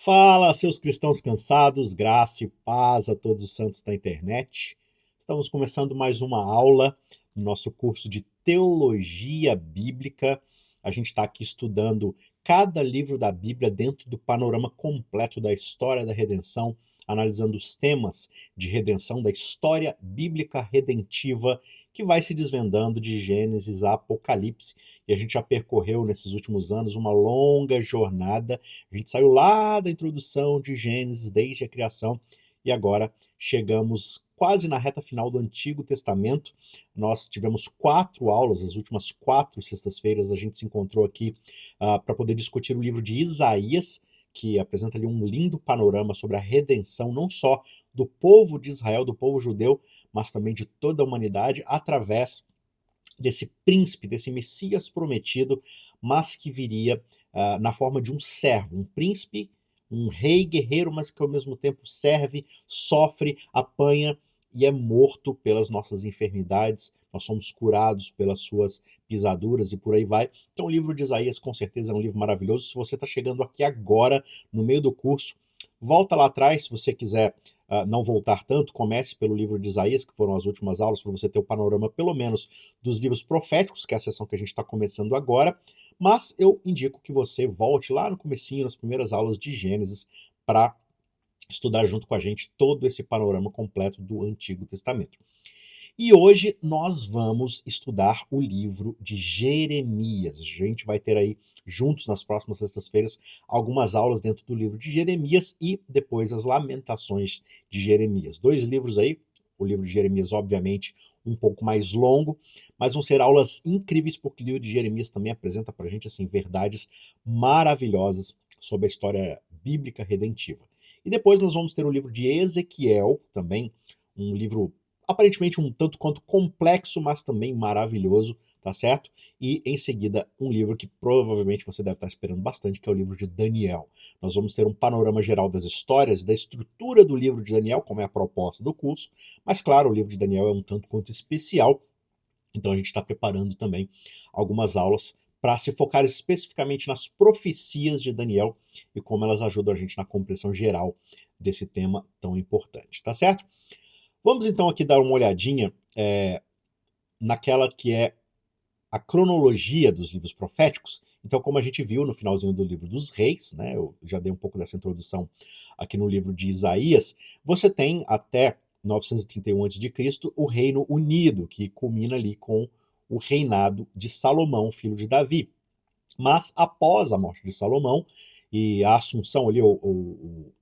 Fala, seus cristãos cansados, graça e paz a todos os santos da internet. Estamos começando mais uma aula no nosso curso de Teologia Bíblica. A gente está aqui estudando cada livro da Bíblia dentro do panorama completo da história da redenção, analisando os temas de redenção da história bíblica redentiva que vai se desvendando de Gênesis a Apocalipse. E a gente já percorreu nesses últimos anos uma longa jornada. A gente saiu lá da introdução de Gênesis, desde a criação, e agora chegamos quase na reta final do Antigo Testamento. Nós tivemos 4 aulas, as últimas 4 sextas-feiras a gente se encontrou aqui para poder discutir o livro de Isaías, que apresenta ali um lindo panorama sobre a redenção, não só do povo de Israel, do povo judeu, mas também de toda a humanidade, através desse príncipe, desse Messias prometido, mas que viria na forma de um servo, um príncipe, um rei guerreiro, mas que ao mesmo tempo serve, sofre, apanha e é morto pelas nossas enfermidades. Nós somos curados pelas suas pisaduras e por aí vai. Então o livro de Isaías com certeza é um livro maravilhoso. Se você está chegando aqui agora, no meio do curso, volta lá atrás, se você quiser não voltar tanto, comece pelo livro de Isaías, que foram as últimas aulas, para você ter o panorama, pelo menos, dos livros proféticos, que é a sessão que a gente está começando agora, mas eu indico que você volte lá no comecinho, nas primeiras aulas de Gênesis, para estudar junto com a gente todo esse panorama completo do Antigo Testamento. E hoje nós vamos estudar o livro de Jeremias. A gente vai ter aí, juntos nas próximas sextas-feiras, algumas aulas dentro do livro de Jeremias e depois as Lamentações de Jeremias. 2 livros aí, o livro de Jeremias, obviamente, um pouco mais longo, mas vão ser aulas incríveis, porque o livro de Jeremias também apresenta para a gente assim, verdades maravilhosas sobre a história bíblica redentiva. E depois nós vamos ter o livro de Ezequiel, também um livro aparentemente um tanto quanto complexo, mas também maravilhoso, tá certo? E em seguida, um livro que provavelmente você deve estar esperando bastante, que é o livro de Daniel. Nós vamos ter um panorama geral das histórias, da estrutura do livro de Daniel, como é a proposta do curso, mas claro, o livro de Daniel é um tanto quanto especial, então a gente está preparando também algumas aulas para se focar especificamente nas profecias de Daniel e como elas ajudam a gente na compreensão geral desse tema tão importante, tá certo? Vamos então aqui dar uma olhadinha naquela que é a cronologia dos livros proféticos. Então, como a gente viu no finalzinho do livro dos Reis, né, eu já dei um pouco dessa introdução aqui no livro de Isaías, você tem até 931 a.C. o Reino Unido, que culmina ali com o reinado de Salomão, filho de Davi. Mas após a morte de Salomão e a assunção ali, o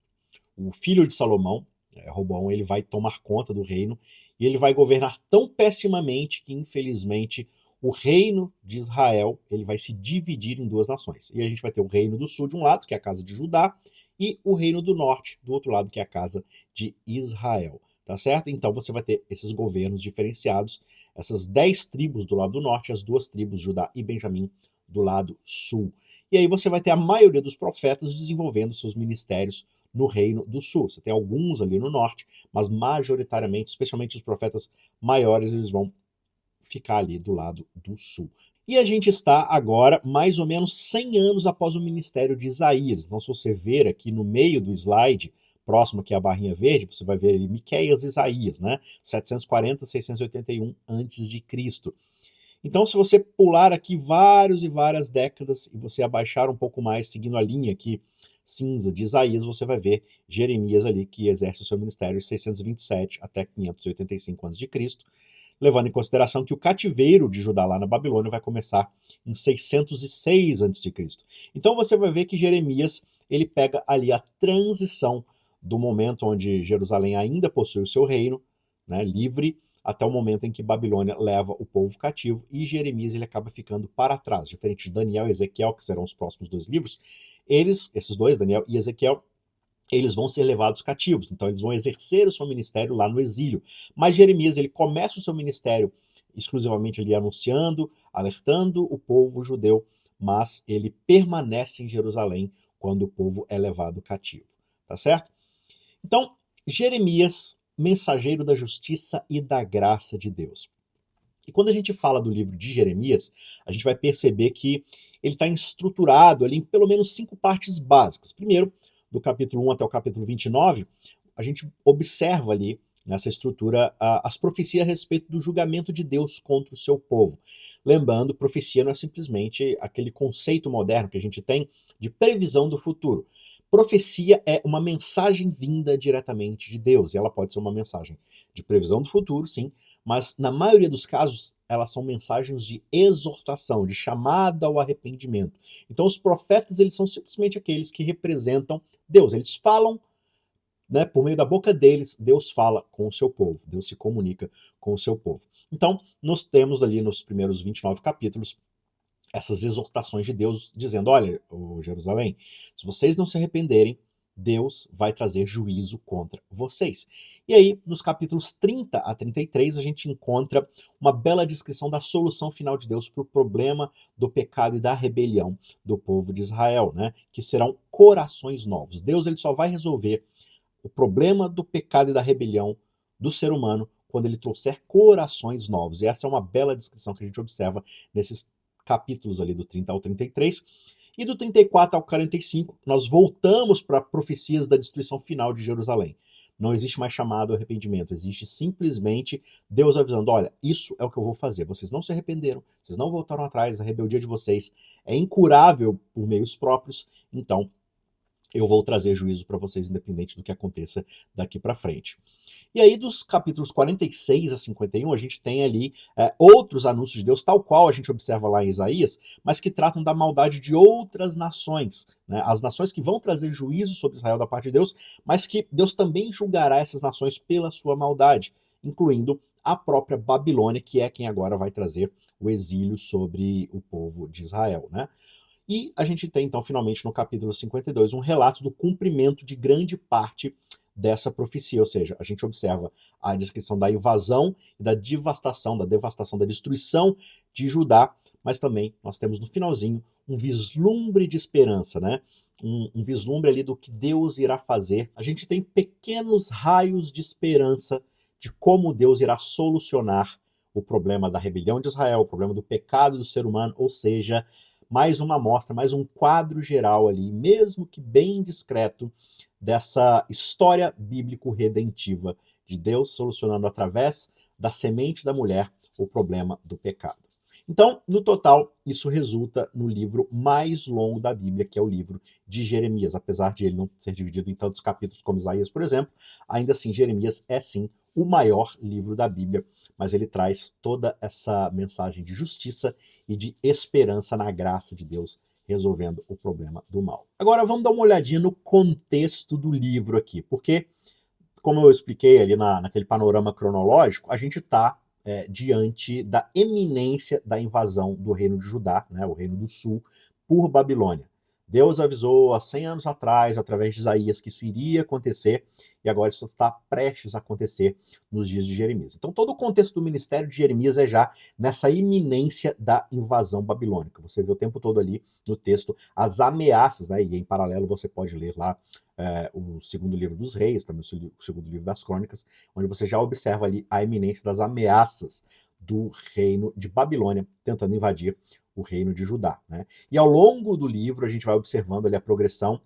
filho de Salomão, Roboão, ele vai tomar conta do reino e ele vai governar tão pessimamente que, infelizmente, o reino de Israel ele vai se dividir em 2 nações. E a gente vai ter o reino do sul de um lado, que é a casa de Judá, e o reino do norte, do outro lado, que é a casa de Israel. Tá certo? Então você vai ter esses governos diferenciados, essas 10 tribos do lado do norte, as 2 tribos, Judá e Benjamim, do lado sul. E aí você vai ter a maioria dos profetas desenvolvendo seus ministérios no Reino do Sul. Você tem alguns ali no norte, mas majoritariamente, especialmente os profetas maiores, eles vão ficar ali do lado do sul. E a gente está agora mais ou menos 100 anos após o ministério de Isaías. Então, se você ver aqui no meio do slide, próximo aqui à barrinha verde, você vai ver ali Miqueias e Isaías, né? 740 a 681 a.C. Então, se você pular aqui vários e várias décadas e você abaixar um pouco mais, seguindo a linha aqui cinza de Isaías, você vai ver Jeremias ali, que exerce o seu ministério de 627 até 585 a.C., levando em consideração que o cativeiro de Judá lá na Babilônia vai começar em 606 a.C. Então você vai ver que Jeremias ele pega ali a transição do momento onde Jerusalém ainda possui o seu reino, né, livre, até o momento em que Babilônia leva o povo cativo e Jeremias ele acaba ficando para trás, diferente de Daniel e Ezequiel, que serão os próximos 2 livros. Esses dois, Daniel e Ezequiel, eles vão ser levados cativos, então eles vão exercer o seu ministério lá no exílio. Mas Jeremias ele começa o seu ministério exclusivamente ali anunciando, alertando o povo judeu, mas ele permanece em Jerusalém quando o povo é levado cativo, tá certo? Então, Jeremias, mensageiro da justiça e da graça de Deus. E quando a gente fala do livro de Jeremias, a gente vai perceber que ele está estruturado ali em pelo menos 5 partes básicas. Primeiro, do capítulo 1 até o capítulo 29, a gente observa ali, nessa estrutura, as profecias a respeito do julgamento de Deus contra o seu povo. Lembrando, profecia não é simplesmente aquele conceito moderno que a gente tem de previsão do futuro. Profecia é uma mensagem vinda diretamente de Deus, e ela pode ser uma mensagem de previsão do futuro, sim, mas na maioria dos casos elas são mensagens de exortação, de chamada ao arrependimento. Então os profetas, eles são simplesmente aqueles que representam Deus, eles falam, né, por meio da boca deles, Deus fala com o seu povo, Deus se comunica com o seu povo. Então, nós temos ali nos primeiros 29 capítulos essas exortações de Deus dizendo: olha, ô Jerusalém, se vocês não se arrependerem, Deus vai trazer juízo contra vocês. E aí, nos capítulos 30 a 33, a gente encontra uma bela descrição da solução final de Deus para o problema do pecado e da rebelião do povo de Israel, né? Que serão corações novos. Deus, ele só vai resolver o problema do pecado e da rebelião do ser humano quando ele trouxer corações novos. E essa é uma bela descrição que a gente observa nesses capítulos ali do 30 ao 33. E do 34 ao 45, nós voltamos para profecias da destruição final de Jerusalém. Não existe mais chamado ao arrependimento, existe simplesmente Deus avisando: olha, isso é o que eu vou fazer. Vocês não se arrependeram, vocês não voltaram atrás, a rebeldia de vocês é incurável por meios próprios, então eu vou trazer juízo para vocês, independente do que aconteça daqui para frente. E aí, dos capítulos 46 a 51, a gente tem ali outros anúncios de Deus, tal qual a gente observa lá em Isaías, mas que tratam da maldade de outras nações, né? As nações que vão trazer juízo sobre Israel da parte de Deus, mas que Deus também julgará essas nações pela sua maldade, incluindo a própria Babilônia, que é quem agora vai trazer o exílio sobre o povo de Israel, né? E a gente tem, então, finalmente, no capítulo 52, um relato do cumprimento de grande parte dessa profecia, ou seja, a gente observa a descrição da invasão e da devastação, da destruição de Judá, mas também nós temos no finalzinho um vislumbre de esperança, né? Um vislumbre ali do que Deus irá fazer. A gente tem pequenos raios de esperança de como Deus irá solucionar o problema da rebelião de Israel, o problema do pecado do ser humano, ou seja, mais uma amostra, mais um quadro geral ali, mesmo que bem discreto, dessa história bíblico-redentiva de Deus solucionando através da semente da mulher o problema do pecado. Então, no total, isso resulta no livro mais longo da Bíblia, que é o livro de Jeremias. Apesar de ele não ser dividido em tantos capítulos como Isaías, por exemplo, ainda assim, Jeremias é sim o maior livro da Bíblia, mas ele traz toda essa mensagem de justiça e de esperança na graça de Deus resolvendo o problema do mal. Agora vamos dar uma olhadinha no contexto do livro aqui, porque, como eu expliquei ali naquele panorama cronológico, a gente está diante da eminência da invasão do reino de Judá, né, o reino do sul, por Babilônia. Deus avisou há 100 anos atrás, através de Isaías, que isso iria acontecer, e agora isso está prestes a acontecer nos dias de Jeremias. Então todo o contexto do ministério de Jeremias é já nessa iminência da invasão babilônica. Você vê o tempo todo ali no texto as ameaças, né, e em paralelo você pode ler lá o segundo livro dos reis, também o segundo livro das crônicas, onde você já observa ali a iminência das ameaças do reino de Babilônia tentando invadir o reino de Judá, né? E ao longo do livro a gente vai observando ali a progressão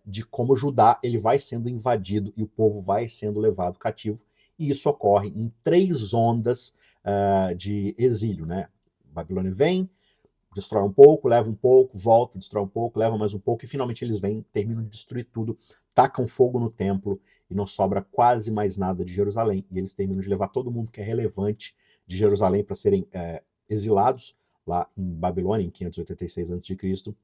de como Judá ele vai sendo invadido e o povo vai sendo levado cativo, e isso ocorre em 3 ondas de exílio, né? Babilônia vem, destrói um pouco, leva um pouco, volta, destrói um pouco, leva mais um pouco, e finalmente eles vêm, terminam de destruir tudo, tacam fogo no templo e não sobra quase mais nada de Jerusalém. E eles terminam de levar todo mundo que é relevante de Jerusalém para serem exilados lá em Babilônia, em 586 a.C.,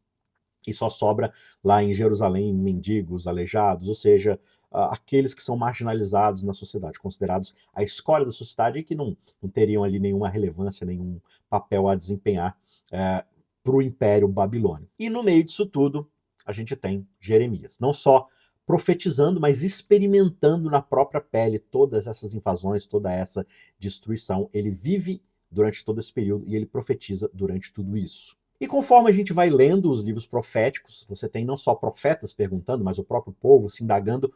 e só sobra lá em Jerusalém mendigos, aleijados, ou seja, aqueles que são marginalizados na sociedade, considerados a escória da sociedade e que não teriam ali nenhuma relevância, nenhum papel a desempenhar para o Império Babilônio. E no meio disso tudo, a gente tem Jeremias, não só profetizando, mas experimentando na própria pele todas essas invasões, toda essa destruição. Ele vive durante todo esse período e ele profetiza durante tudo isso. E conforme a gente vai lendo os livros proféticos, você tem não só profetas perguntando, mas o próprio povo se indagando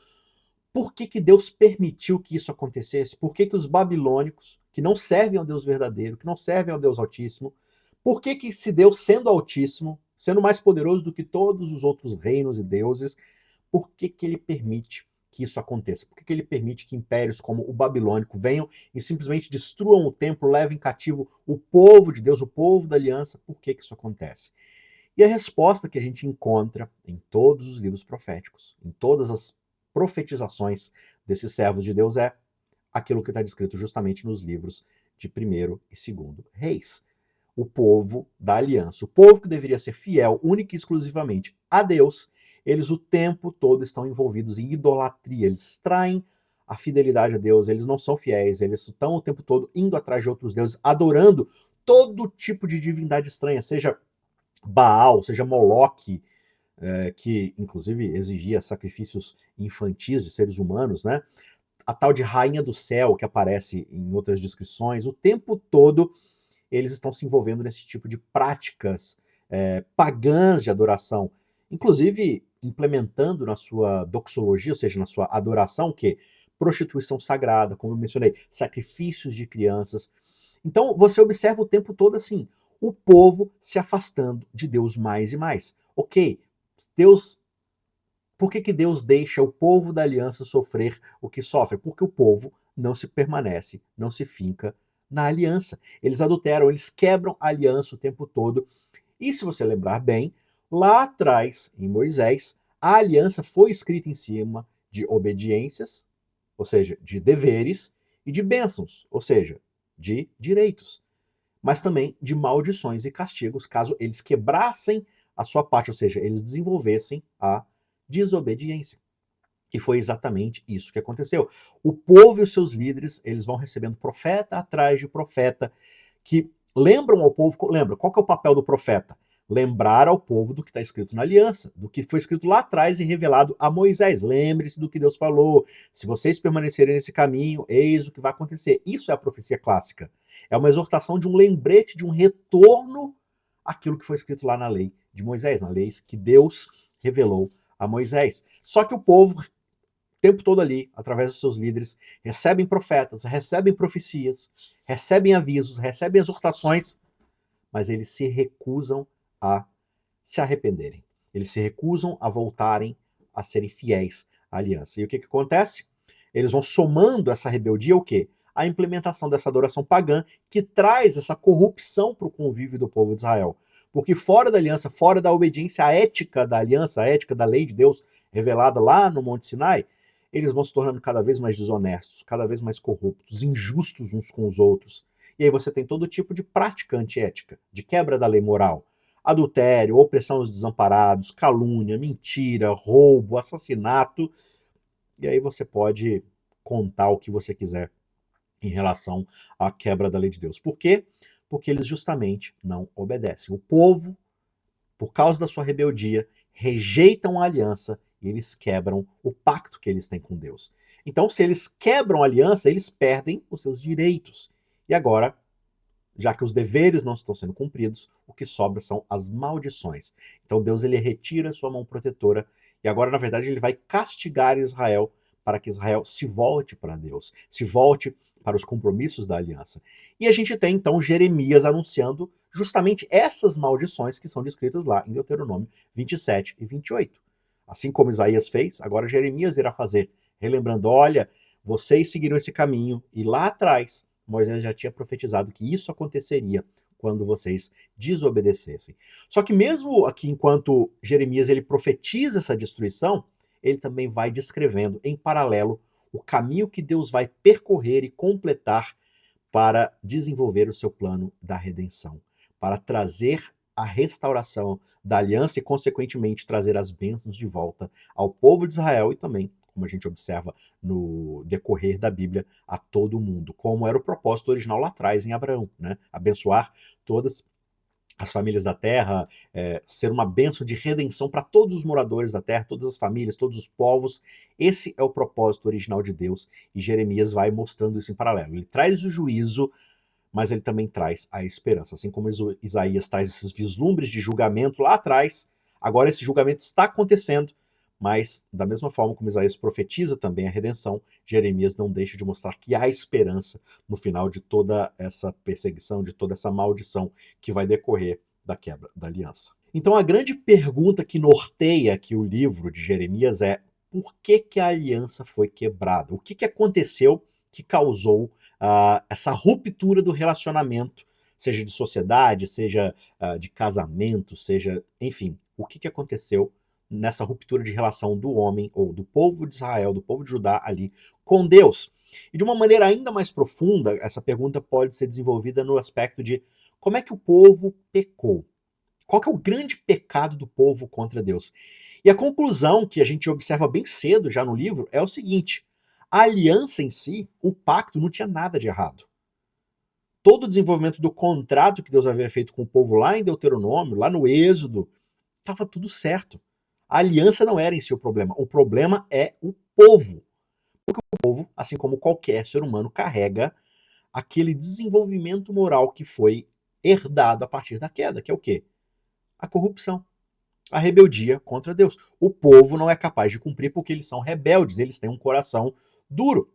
por que Deus permitiu que isso acontecesse, por que os babilônicos, que não servem ao Deus verdadeiro, que não servem ao Deus Altíssimo, por que se Deus, sendo Altíssimo, sendo mais poderoso do que todos os outros reinos e deuses, Por que que ele permite que isso aconteça? Por que que ele permite que impérios como o babilônico venham e simplesmente destruam o templo, levem cativo o povo de Deus, o povo da aliança? Por que que isso acontece? E a resposta que a gente encontra em todos os livros proféticos, em todas as profetizações desses servos de Deus é aquilo que está descrito justamente nos livros de primeiro e segundo Reis. O povo da aliança, o povo que deveria ser fiel única e exclusivamente a Deus, eles o tempo todo estão envolvidos em idolatria, eles traem a fidelidade a Deus, eles não são fiéis, eles estão o tempo todo indo atrás de outros deuses, adorando todo tipo de divindade estranha, seja Baal, seja Moloque, que inclusive exigia sacrifícios infantis de seres humanos, né? A tal de Rainha do Céu, que aparece em outras descrições, o tempo todo eles estão se envolvendo nesse tipo de práticas pagãs de adoração, inclusive implementando na sua doxologia, ou seja, na sua adoração, que prostituição sagrada, como eu mencionei, sacrifícios de crianças. Então você observa o tempo todo assim, o povo se afastando de Deus mais e mais. Ok, Deus, por que que Deus deixa o povo da aliança sofrer o que sofre? Porque o povo não se permanece, não se finca na aliança. Eles adulteram, eles quebram a aliança o tempo todo. E se você lembrar bem, lá atrás, em Moisés, a aliança foi escrita em cima de obediências, ou seja, de deveres, e de bênçãos, ou seja, de direitos, mas também de maldições e castigos caso eles quebrassem a sua parte, ou seja, eles desenvolvessem a desobediência. E foi exatamente isso que aconteceu. O povo e os seus líderes, eles vão recebendo profeta atrás de profeta, que lembram ao povo, lembra, qual que é o papel do profeta? Lembrar ao povo do que está escrito na aliança, do que foi escrito lá atrás e revelado a Moisés. Lembre-se do que Deus falou. Se vocês permanecerem nesse caminho, eis o que vai acontecer. Isso é a profecia clássica. É uma exortação de um lembrete, de um retorno àquilo que foi escrito lá na lei de Moisés, na lei que Deus revelou a Moisés. Só que o povo, o tempo todo ali, através dos seus líderes, recebem profetas, recebem profecias, recebem avisos, recebem exortações, mas eles se recusam a se arrependerem. Eles se recusam a voltarem a serem fiéis à aliança. E o que acontece? Eles vão somando essa rebeldia o quê? A implementação dessa adoração pagã que traz essa corrupção para o convívio do povo de Israel. Porque fora da aliança, fora da obediência à ética da aliança, à ética da lei de Deus revelada lá no Monte Sinai, eles vão se tornando cada vez mais desonestos, cada vez mais corruptos, injustos uns com os outros. E aí você tem todo tipo de prática antiética, de quebra da lei moral. Adultério, opressão dos desamparados, calúnia, mentira, roubo, assassinato. E aí você pode contar o que você quiser em relação à quebra da lei de Deus. Por quê? Porque eles justamente não obedecem. O povo, por causa da sua rebeldia, rejeitam a aliança e eles quebram o pacto que eles têm com Deus. Então, se eles quebram a aliança, eles perdem os seus direitos. E agora, já que os deveres não estão sendo cumpridos, o que sobra são as maldições. Então Deus ele retira a sua mão protetora e agora, na verdade, ele vai castigar Israel para que Israel se volte para Deus, se volte para os compromissos da aliança. E a gente tem então Jeremias anunciando justamente essas maldições que são descritas lá em Deuteronômio 27 e 28. Assim como Isaías fez, agora Jeremias irá fazer, relembrando: olha, vocês seguiram esse caminho e lá atrás Moisés já tinha profetizado que isso aconteceria quando vocês desobedecessem. Só que mesmo aqui, enquanto Jeremias ele profetiza essa destruição, ele também vai descrevendo em paralelo o caminho que Deus vai percorrer e completar para desenvolver o seu plano da redenção, para trazer a restauração da aliança e, consequentemente, trazer as bênçãos de volta ao povo de Israel e também, como a gente observa no decorrer da Bíblia, a todo mundo, como era o propósito original lá atrás em Abraão, né? Abençoar todas as famílias da terra, ser uma bênção de redenção para todos os moradores da terra, todas as famílias, todos os povos. Esse é o propósito original de Deus e Jeremias vai mostrando isso em paralelo. Ele traz o juízo, mas ele também traz a esperança. Assim como Isaías traz esses vislumbres de julgamento lá atrás, agora esse julgamento está acontecendo, mas da mesma forma como Isaías profetiza também a redenção, Jeremias não deixa de mostrar que há esperança no final de toda essa perseguição, de toda essa maldição que vai decorrer da quebra da aliança. Então a grande pergunta que norteia aqui o livro de Jeremias é: por que que a aliança foi quebrada? O que que aconteceu que causou essa ruptura do relacionamento, seja de sociedade, seja de casamento, seja, enfim, o que que aconteceu nessa ruptura de relação do homem ou do povo de Israel, do povo de Judá ali com Deus? E de uma maneira ainda mais profunda, essa pergunta pode ser desenvolvida no aspecto de como é que o povo pecou. Qual que é o grande pecado do povo contra Deus? E a conclusão que a gente observa bem cedo já no livro é o seguinte: a aliança em si, o pacto, não tinha nada de errado. Todo o desenvolvimento do contrato que Deus havia feito com o povo lá em Deuteronômio, lá no Êxodo, estava tudo certo. A aliança não era em si o problema é o povo. O povo, assim como qualquer ser humano, carrega aquele desenvolvimento moral que foi herdado a partir da queda, que é o quê? A corrupção. A rebeldia contra Deus. O povo não é capaz de cumprir porque eles são rebeldes, eles têm um coração duro.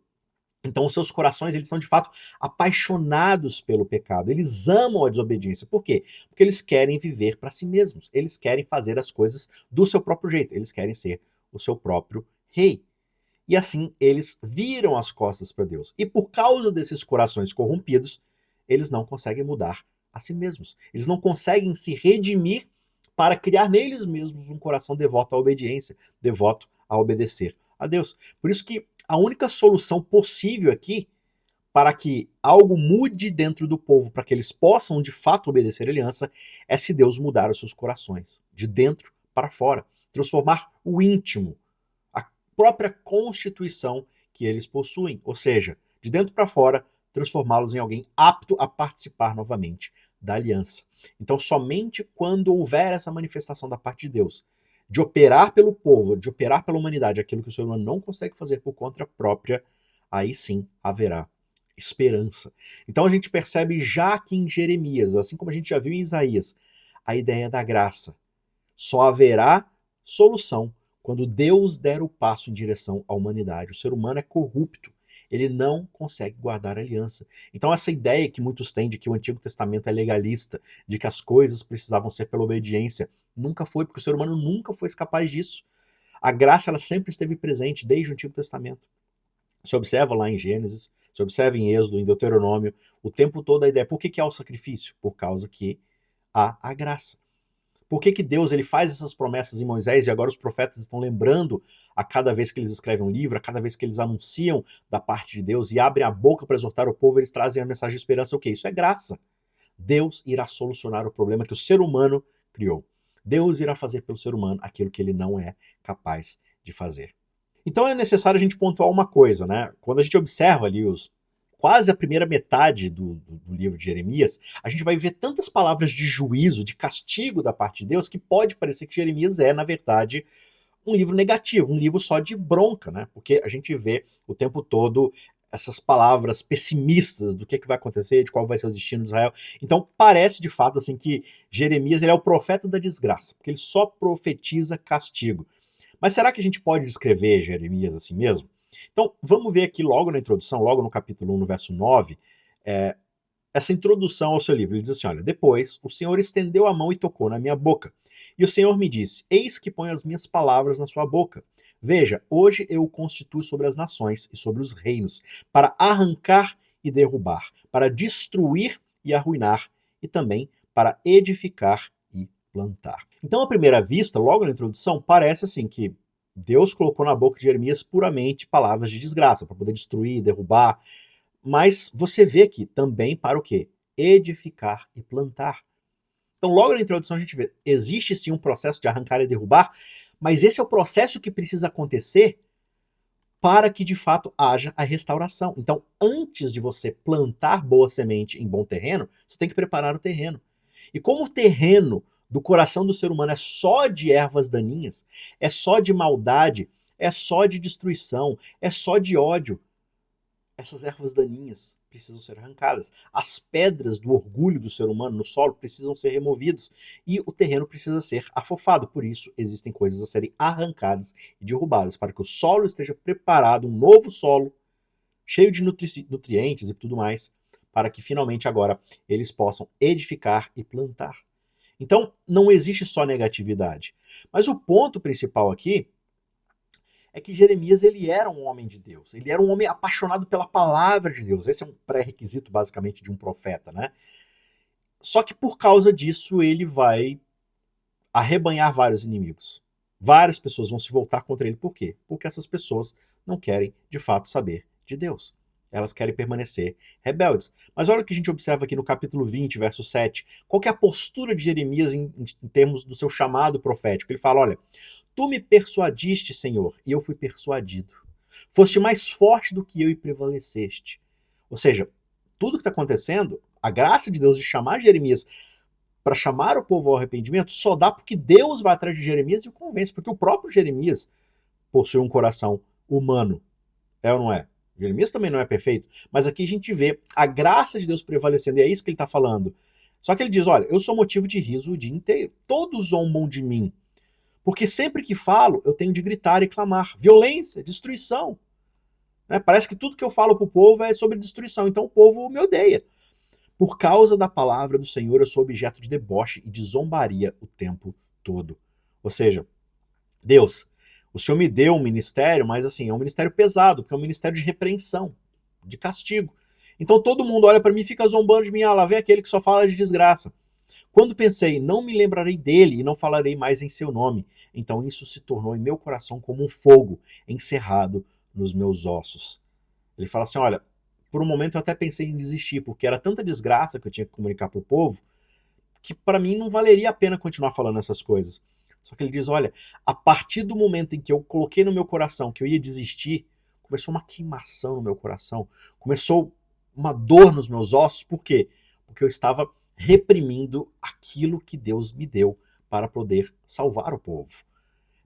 Então, os seus corações, eles são de fato apaixonados pelo pecado. Eles amam a desobediência. Por quê? Porque eles querem viver para si mesmos. Eles querem fazer as coisas do seu próprio jeito. Eles querem ser o seu próprio rei. E assim, eles viram as costas para Deus. E por causa desses corações corrompidos, eles não conseguem mudar a si mesmos. Eles não conseguem se redimir para criar neles mesmos um coração devoto à obediência, devoto a obedecer a Deus. Por isso que a única solução possível aqui para que algo mude dentro do povo, para que eles possam de fato obedecer a aliança, é se Deus mudar os seus corações, de dentro para fora, transformar o íntimo, a própria constituição que eles possuem, ou seja, de dentro para fora, transformá-los em alguém apto a participar novamente da aliança. Então, somente quando houver essa manifestação da parte de Deus, de operar pelo povo, de operar pela humanidade, aquilo que o ser humano não consegue fazer por conta própria, aí sim haverá esperança. Então a gente percebe já aqui em Jeremias, assim como a gente já viu em Isaías, a ideia da graça. Só haverá solução quando Deus der o passo em direção à humanidade. O ser humano é corrupto. Ele não consegue guardar a aliança. Então, essa ideia que muitos têm de que o Antigo Testamento é legalista, de que as coisas precisavam ser pela obediência, nunca foi, porque o ser humano nunca foi capaz disso. A graça ela sempre esteve presente desde o Antigo Testamento. Se observa lá em Gênesis, se observa em Êxodo, em Deuteronômio, o tempo todo a ideia. Por que há o sacrifício? Por causa que há a graça. Por que Deus ele faz essas promessas em Moisés e agora os profetas estão lembrando a cada vez que eles escrevem um livro, a cada vez que eles anunciam da parte de Deus e abrem a boca para exortar o povo, eles trazem a mensagem de esperança. O que? Isso é graça. Deus irá solucionar o problema que o ser humano criou. Deus irá fazer pelo ser humano aquilo que ele não é capaz de fazer. Então é necessário a gente pontuar uma coisa, né? Quando a gente observa ali quase a primeira metade do livro de Jeremias, a gente vai ver tantas palavras de juízo, de castigo da parte de Deus, que pode parecer que Jeremias é, na verdade, um livro negativo, um livro só de bronca, né? Porque a gente vê o tempo todo essas palavras pessimistas do que vai acontecer, de qual vai ser o destino de Israel. Então parece de fato assim que Jeremias ele é o profeta da desgraça, porque ele só profetiza castigo. Mas será que a gente pode descrever Jeremias assim mesmo? Então, vamos ver aqui logo na introdução, logo no capítulo 1, no verso 9, é, essa introdução ao seu livro. Ele diz assim: olha, depois o Senhor estendeu a mão e tocou na minha boca. E o Senhor me disse: eis que põe as minhas palavras na sua boca. Veja, hoje eu o constituo sobre as nações e sobre os reinos, para arrancar e derrubar, para destruir e arruinar, e também para edificar e plantar. Então, à primeira vista, logo na introdução, parece assim que Deus colocou na boca de Jeremias puramente palavras de desgraça, para poder destruir, derrubar. Mas você vê que também para o quê? Edificar e plantar. Então, logo na introdução, a gente vê, existe sim um processo de arrancar e derrubar, mas esse é o processo que precisa acontecer para que de fato haja a restauração. Então, antes de você plantar boa semente em bom terreno, você tem que preparar o terreno. E como o terreno do coração do ser humano é só de ervas daninhas, é só de maldade, é só de destruição, é só de ódio, essas ervas daninhas precisam ser arrancadas. As pedras do orgulho do ser humano no solo precisam ser removidas e o terreno precisa ser afofado. Por isso, existem coisas a serem arrancadas e derrubadas para que o solo esteja preparado, um novo solo, cheio de nutrientes e tudo mais, para que finalmente agora eles possam edificar e plantar. Então, não existe só negatividade. Mas o ponto principal aqui é que Jeremias ele era um homem de Deus. Ele era um homem apaixonado pela palavra de Deus. Esse é um pré-requisito, basicamente, de um profeta, né? Só que por causa disso, ele vai arrebanhar vários inimigos. Várias pessoas vão se voltar contra ele. Por quê? Porque essas pessoas não querem, de fato, saber de Deus. Elas querem permanecer rebeldes. Mas olha o que a gente observa aqui no capítulo 20, verso 7. Qual que é a postura de Jeremias em termos do seu chamado profético? Ele fala, olha, tu me persuadiste, Senhor, e eu fui persuadido. Foste mais forte do que eu e prevaleceste. Ou seja, tudo que está acontecendo, a graça de Deus de chamar Jeremias para chamar o povo ao arrependimento só dá porque Deus vai atrás de Jeremias e o convence, porque o próprio Jeremias possui um coração humano. É ou não é? Jeremias também não é perfeito, mas aqui a gente vê a graça de Deus prevalecendo, e é isso que ele está falando. Só que ele diz, olha, eu sou motivo de riso o dia inteiro. Todos zombam de mim, porque sempre que falo, eu tenho de gritar e clamar. Violência, destruição. Né? Parece que tudo que eu falo para o povo é sobre destruição, então o povo me odeia. Por causa da palavra do Senhor, eu sou objeto de deboche e de zombaria o tempo todo. Ou seja, Deus, o Senhor me deu um ministério, mas assim, é um ministério pesado, porque é um ministério de repreensão, de castigo. Então todo mundo olha para mim e fica zombando de mim, ah, lá vem aquele que só fala de desgraça. Quando pensei, não me lembrarei dele e não falarei mais em seu nome, então isso se tornou em meu coração como um fogo encerrado nos meus ossos. Ele fala assim, olha, por um momento eu até pensei em desistir, porque era tanta desgraça que eu tinha que comunicar para o povo, que para mim não valeria a pena continuar falando essas coisas. Só que ele diz, olha, a partir do momento em que eu coloquei no meu coração que eu ia desistir, começou uma queimação no meu coração, começou uma dor nos meus ossos, por quê? Porque eu estava reprimindo aquilo que Deus me deu para poder salvar o povo.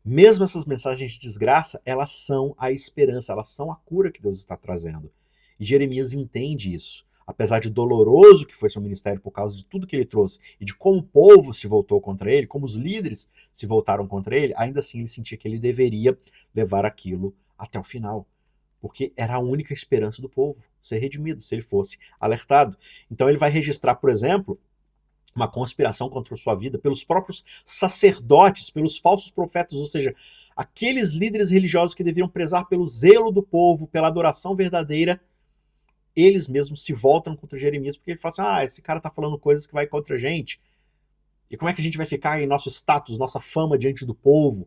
Mesmo essas mensagens de desgraça, elas são a esperança, elas são a cura que Deus está trazendo. E Jeremias entende isso. Apesar de doloroso que foi seu ministério por causa de tudo que ele trouxe e de como o povo se voltou contra ele, como os líderes se voltaram contra ele, ainda assim ele sentia que ele deveria levar aquilo até o final. Porque era a única esperança do povo ser redimido, se ele fosse alertado. Então ele vai registrar, por exemplo, uma conspiração contra a sua vida pelos próprios sacerdotes, pelos falsos profetas, ou seja, aqueles líderes religiosos que deveriam prezar pelo zelo do povo, pela adoração verdadeira, eles mesmos se voltam contra Jeremias, porque ele fala assim, ah, esse cara tá falando coisas que vai contra a gente, e como é que a gente vai ficar em nosso status, nossa fama diante do povo?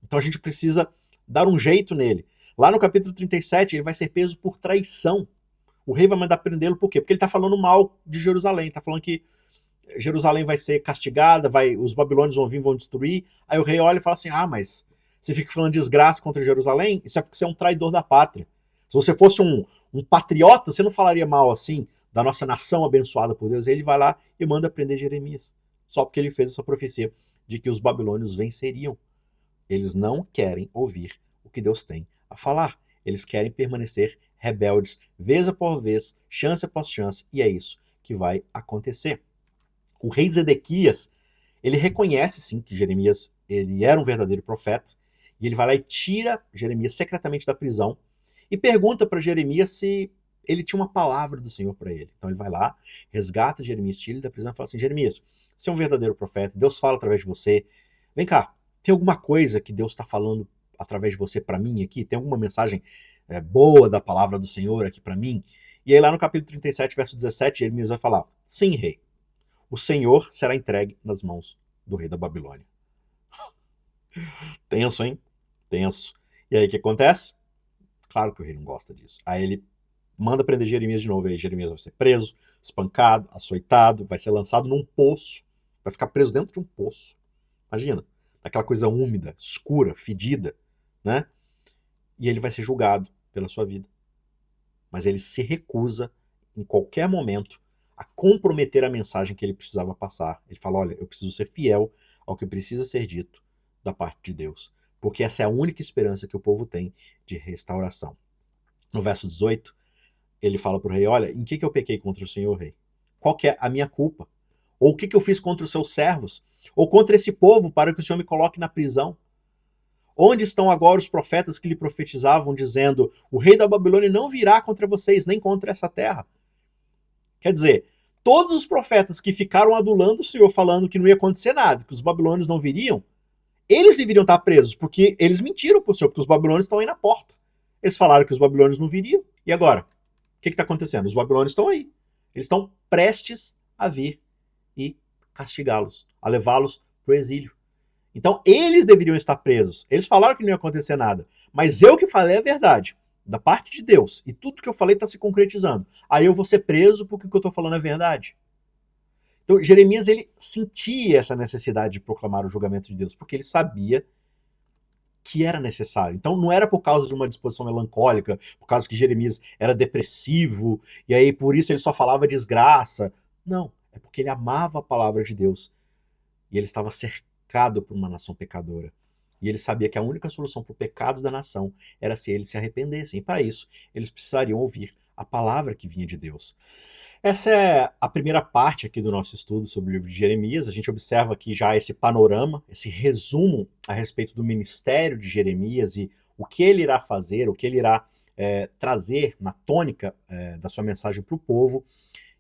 Então a gente precisa dar um jeito nele. Lá no capítulo 37, ele vai ser preso por traição. O rei vai mandar prendê-lo por quê? Porque ele está falando mal de Jerusalém, está falando que Jerusalém vai ser castigada, os babilônios vão vir, vão destruir. Aí o rei olha e fala assim, ah, mas você fica falando desgraça contra Jerusalém? Isso é porque você é um traidor da pátria. Se você fosse um patriota, você não falaria mal assim da nossa nação abençoada por Deus. Aí ele vai lá e manda prender Jeremias. Só porque ele fez essa profecia de que os babilônios venceriam. Eles não querem ouvir o que Deus tem a falar. Eles querem permanecer rebeldes, vez após vez, chance após chance, e é isso que vai acontecer. O rei Zedequias, ele reconhece sim que Jeremias ele era um verdadeiro profeta, e ele vai lá e tira Jeremias secretamente da prisão e pergunta para Jeremias se ele tinha uma palavra do Senhor para ele. Então ele vai lá, resgata Jeremias, tira ele da prisão e fala assim, Jeremias, você é um verdadeiro profeta, Deus fala através de você, vem cá, tem alguma coisa que Deus está falando através de você para mim aqui? Tem alguma mensagem boa da palavra do Senhor aqui para mim? E aí lá no capítulo 37, verso 17, Jeremias vai falar, sim, rei, o Senhor será entregue nas mãos do rei da Babilônia. Tenso, hein? Tenso. E aí o que acontece? Claro que o rei não gosta disso. Aí ele manda prender Jeremias de novo. Aí Jeremias vai ser preso, espancado, açoitado, vai ser lançado num poço. Vai ficar preso dentro de um poço. Imagina. Aquela coisa úmida, escura, fedida, né? E ele vai ser julgado pela sua vida. Mas ele se recusa, em qualquer momento, a comprometer a mensagem que ele precisava passar. Ele fala, olha, eu preciso ser fiel ao que precisa ser dito da parte de Deus. Porque essa é a única esperança que o povo tem de restauração. No verso 18, ele fala para o rei, olha, em que eu pequei contra o Senhor, rei? Qual que é a minha culpa? Ou o que eu fiz contra os seus servos? Ou contra esse povo para que o Senhor me coloque na prisão? Onde estão agora os profetas que lhe profetizavam, dizendo, o rei da Babilônia não virá contra vocês, nem contra essa terra? Quer dizer, Todos os profetas que ficaram adulando o Senhor, falando que não ia acontecer nada, que os babilônios não viriam, eles deveriam estar presos, porque eles mentiram para o Senhor, porque os babilônios estão aí na porta. Eles falaram que os babilônios não viriam. E agora? O que está acontecendo? Os babilônios estão aí. Eles estão prestes a vir e castigá-los, a levá-los para o exílio. Então, eles deveriam estar presos. Eles falaram que não ia acontecer nada. Mas eu que falei a verdade, da parte de Deus. E tudo que eu falei está se concretizando. Aí eu vou ser preso porque o que eu estou falando é verdade. Então, Jeremias, ele sentia essa necessidade de proclamar o julgamento de Deus, porque ele sabia que era necessário. Então, não era por causa de uma disposição melancólica, por causa que Jeremias era depressivo, e aí por isso ele só falava desgraça. Não, é porque ele amava a palavra de Deus. E ele estava cercado por uma nação pecadora. E ele sabia que a única solução para o pecado da nação era se eles se arrependessem. E para isso, eles precisariam ouvir a palavra que vinha de Deus. Essa é a primeira parte aqui do nosso estudo sobre o livro de Jeremias. A gente observa aqui já esse panorama, esse resumo a respeito do ministério de Jeremias e o que ele irá fazer, o que ele irá trazer na tônica da sua mensagem para o povo.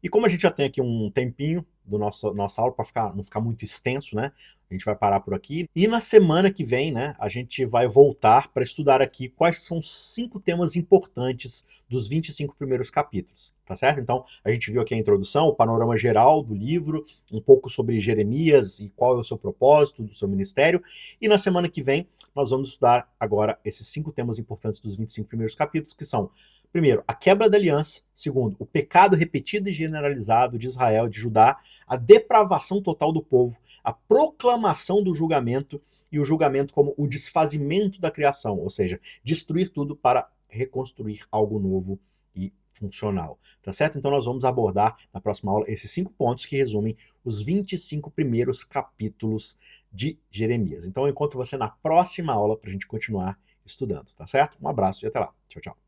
E como a gente já tem aqui um tempinho do nossa aula, para não ficar muito extenso, né? A gente vai parar por aqui. E na semana que vem, né, a gente vai voltar para estudar aqui quais são os 5 temas importantes dos 25 primeiros capítulos, tá certo? Então, a gente viu aqui a introdução, o panorama geral do livro, um pouco sobre Jeremias e qual é o seu propósito, do seu ministério. E na semana que vem, nós vamos estudar agora esses 5 temas importantes dos 25 primeiros capítulos, que são: primeiro, a quebra da aliança. Segundo, o pecado repetido e generalizado de Israel, de Judá, a depravação total do povo, a proclamação do julgamento e o julgamento como o desfazimento da criação, ou seja, destruir tudo para reconstruir algo novo e funcional, tá certo? Então nós vamos abordar na próxima aula esses 5 pontos que resumem os 25 primeiros capítulos de Jeremias. Então eu encontro você na próxima aula para a gente continuar estudando, tá certo? Um abraço e até lá. Tchau, tchau.